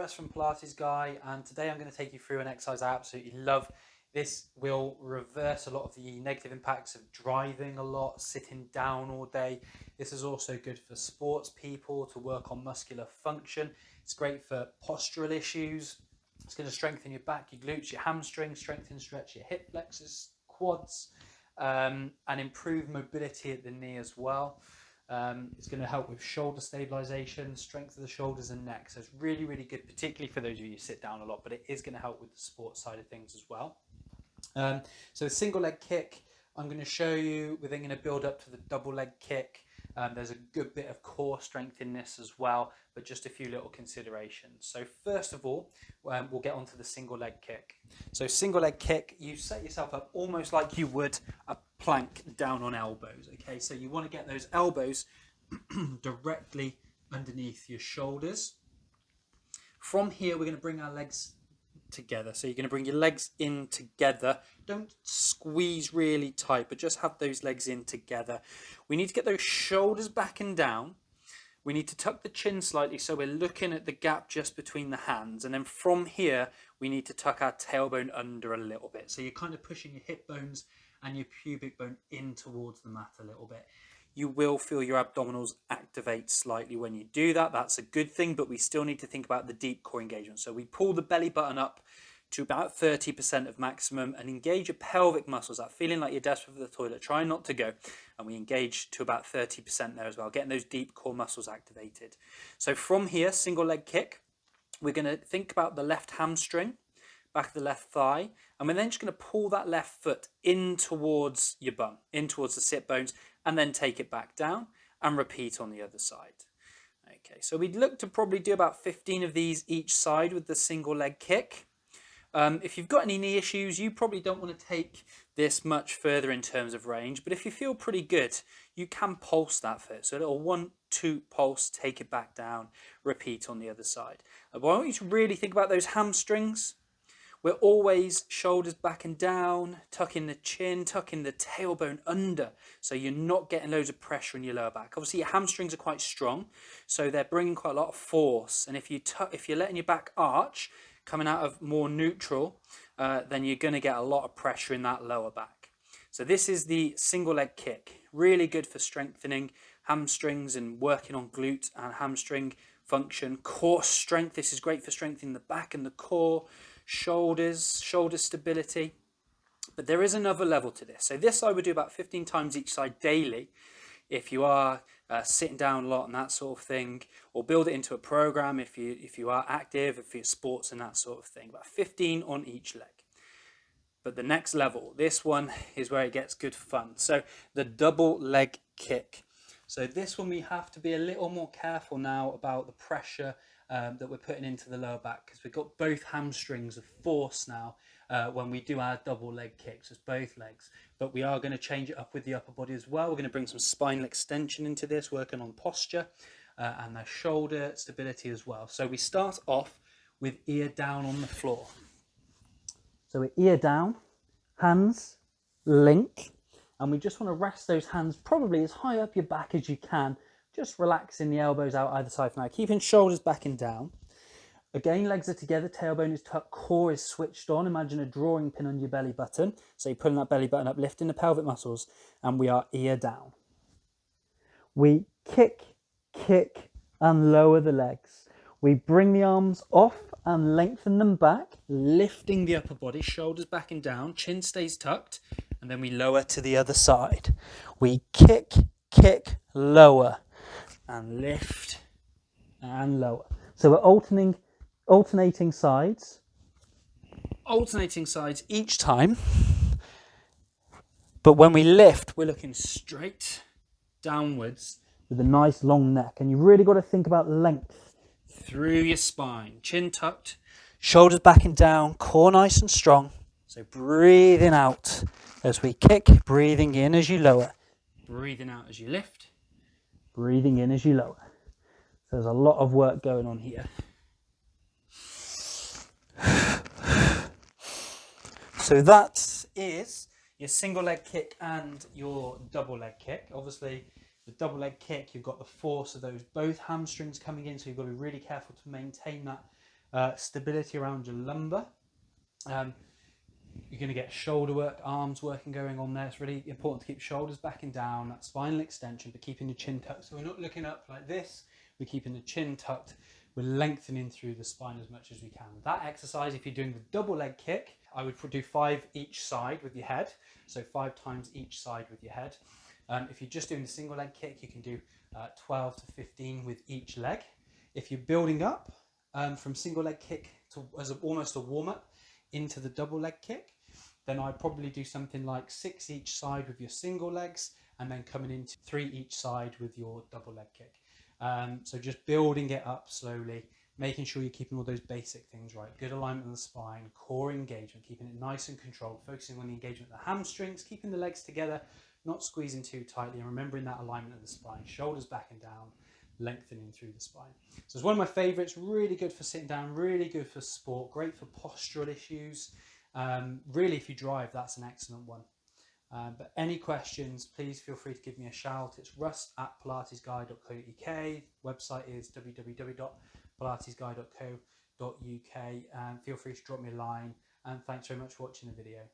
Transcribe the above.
Wes from Pilates Guy, and today I'm going to take you through an exercise I absolutely love. This will reverse a lot of the negative impacts of driving a lot, sitting down all day. This is also good for sports people to work on muscular function. It's great for postural issues. It's going to strengthen your back, your glutes, your hamstrings, strengthen and stretch your hip flexors, quads, and improve mobility at the knee as well. It's going to help with shoulder stabilization, strength of the shoulders and neck. So it's really, really good, particularly for those of you who sit down a lot, but it is going to help with the sports side of things as well. So a single leg kick, I'm going to show you. We're then going to build up to the double leg kick. There's a good bit of core strength in this as well, but just a few little considerations. So first of all, we'll get onto the single leg kick. So single leg kick, you set yourself up almost like you would a plank down on elbows. Okay, so you want to get those elbows directly underneath your shoulders. From here, we're going to bring our legs together. So you're going to bring your legs in together. Don't squeeze really tight, but just have those legs in together. We need to get those shoulders back and down. We need to tuck the chin slightly so we're looking at the gap just between the hands. And then from here, we need to tuck our tailbone under a little bit. So you're kind of pushing your hip bones and your pubic bone in towards the mat a little bit. You will feel your abdominals activate slightly when you do that. That's a good thing, but we still need to think about the deep core engagement. So we pull the belly button up to about 30% of maximum and engage your pelvic muscles. That feeling like you're desperate for the toilet, try not to go. And we engage to about 30% there as well, getting those deep core muscles activated. So from here, single leg kick, we're going to think about the left hamstring, back of the left thigh, and we're then just going to pull that left foot in towards your bum, in towards the sit bones, and then take it back down and repeat on the other side. Okay, so we'd look to probably do about 15 of these each side with the single leg kick. If you've got any knee issues, you probably don't want to take this much further in terms of range, but if you feel pretty good, you can pulse that first. So a little 1-2 pulse, take it back down, repeat on the other side. I want you to really think about those hamstrings. We're always shoulders back and down, tucking the chin, tucking the tailbone under, so you're not getting loads of pressure in your lower back. Obviously, your hamstrings are quite strong, so they're bringing quite a lot of force. And if you're letting your back arch, coming out of more neutral, then you're going to get a lot of pressure in that lower back. So this is the single leg kick. Really good for strengthening hamstrings and working on glute and hamstring function. Core strength, this is great for strengthening the back and the core. Shoulders, shoulder stability. But there is another level to this. So this I would do about 15 times each side daily if you are sitting down a lot and that sort of thing, or build it into a program if you are active, if you're sports and that sort of thing. About 15 on each leg. But the next level, this one is where it gets good fun. So the double leg kick. So this one we have to be a little more careful now about the pressure that we're putting into the lower back, because we've got both hamstrings of force now when we do our double leg kicks. It's both legs, but we are going to change it up with the upper body as well. We're going to bring some spinal extension into this, working on posture and the shoulder stability as well. So we start off with ear down on the floor. So we're ear down, hands link, and we just want to rest those hands probably as high up your back as you can, just relaxing the elbows out either side for now, keeping shoulders back and down. Again, legs are together, tailbone is tucked, core is switched on. Imagine a drawing pin on your belly button. So you're pulling that belly button up, lifting the pelvic muscles, and we are ear down. We kick, and lower the legs. We bring the arms off and lengthen them back, lifting the upper body, shoulders back and down, chin stays tucked, and then we lower to the other side. We kick, lower, and lift, and lower. So we're alternating sides each time. But when we lift, we're looking straight downwards with a nice long neck. And you really got to think about length through your spine. Chin tucked, shoulders back and down, core nice and strong. So breathing out as we kick, breathing in as you lower, breathing out as you lift, breathing in as you lower. So there's a lot of work going on here. So that is your single leg kick and your double leg kick. Obviously, the double leg kick, you've got the force of those both hamstrings coming in, so you've got to be really careful to maintain that Stability around your lumbar. You're going to get shoulder work, arms working going on there. It's really important to keep shoulders back and down, that spinal extension, but keeping your chin tucked. So we're not looking up like this, we're keeping the chin tucked, we're lengthening through the spine as much as we can. That exercise, if you're doing the double leg kick, I would do 5 each side with your head. So 5 times each side with your head. If you're just doing the single leg kick, you can do 12 to 15 with each leg. If you're building up from single leg kick to as almost a warm up into the double leg kick, then I'd probably do something like 6 each side with your single legs, and then coming into 3 each side with your double leg kick. So just building it up slowly, making sure you're keeping all those basic things right. Good alignment of the spine, core engagement, keeping it nice and controlled, focusing on the engagement of the hamstrings, keeping the legs together, not squeezing too tightly, and remembering that alignment of the spine, shoulders back and down, lengthening through the spine. So it's one of my favorites, really good for sitting down, really good for sport, great for postural issues. Really, if you drive, that's an excellent one. But any questions, please feel free to give me a shout. It's rust@pilatesguy.co.uk. Website is www.pilatesguy.co.uk. Feel free to drop me a line, and thanks very much for watching the video.